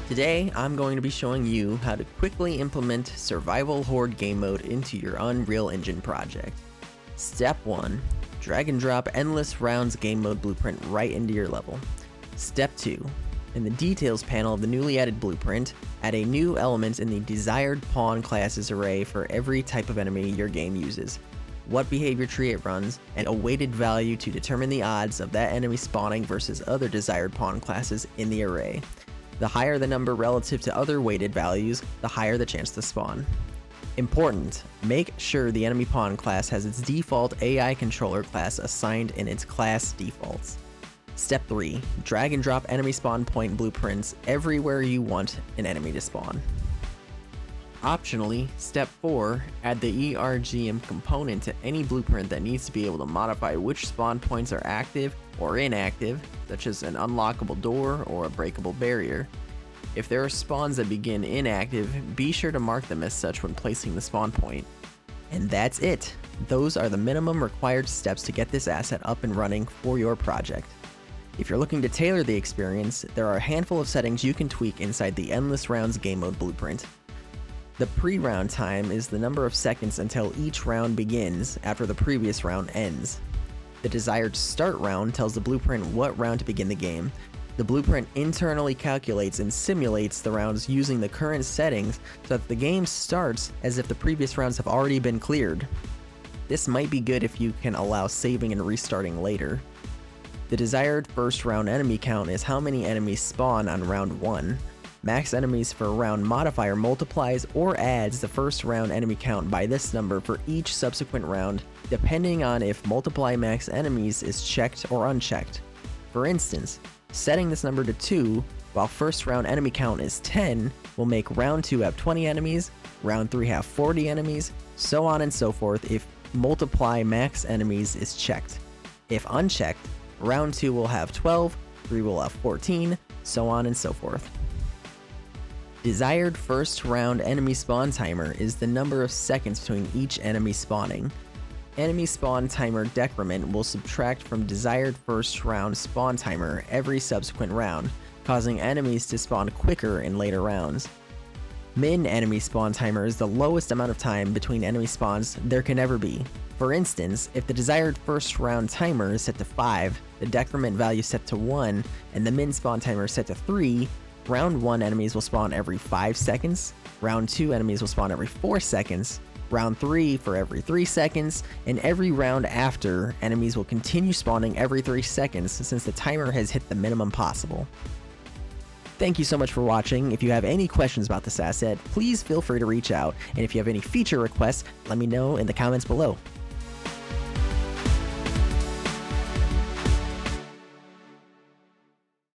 Today, I'm going to be showing you how to quickly implement Survival Horde game mode into your Unreal Engine project. Step 1. Drag and drop Endless Rounds game mode blueprint right into your level. Step 2. In the Details panel of the newly added blueprint, add a new element in the Desired Pawn classes array for every type of enemy your game uses, what behavior tree it runs, and a weighted value to determine the odds of that enemy spawning versus other desired pawn classes in the array. The higher the number relative to other weighted values, the higher the chance to spawn. Important: make sure the enemy pawn class has its default AI controller class assigned in its class defaults. Step 3. Drag and drop enemy spawn point blueprints everywhere you want an enemy to spawn. Optionally, Step 4. Add the ERGM component to any blueprint that needs to be able to modify which spawn points are active or inactive, such as an unlockable door or a breakable barrier. If there are spawns that begin inactive, be sure to mark them as such when placing the spawn point. And that's it! Those are the minimum required steps to get this asset up and running for your project. If you're looking to tailor the experience, there are a handful of settings you can tweak inside the Endless Rounds game mode blueprint. The pre-round time is the number of seconds until each round begins after the previous round ends. The desired start round tells the blueprint what round to begin the game. The blueprint internally calculates and simulates the rounds using the current settings so that the game starts as if the previous rounds have already been cleared. This might be good if you can allow saving and restarting later. The desired first round enemy count is how many enemies spawn on round 1. Max enemies for round modifier multiplies or adds the first round enemy count by this number for each subsequent round, depending on if multiply max enemies is checked or unchecked. For instance, setting this number to 2, while first round enemy count is 10, will make round 2 have 20 enemies, round 3 have 40 enemies, so on and so forth if multiply max enemies is checked. If unchecked, round 2 will have 12, 3 will have 14, so on and so forth. Desired first round enemy spawn timer is the number of seconds between each enemy spawning. Enemy spawn timer decrement will subtract from desired first round spawn timer every subsequent round, causing enemies to spawn quicker in later rounds. Min enemy spawn timer is the lowest amount of time between enemy spawns there can ever be. For instance, if the desired first round timer is set to 5, the decrement value set to 1, and the min spawn timer is set to 3, round 1 enemies will spawn every 5 seconds, round 2 enemies will spawn every 4 seconds, round 3 for every 3 seconds, and every round after, enemies will continue spawning every 3 seconds since the timer has hit the minimum possible. Thank you so much for watching. If you have any questions about this asset, please feel free to reach out, and if you have any feature requests, let me know in the comments below.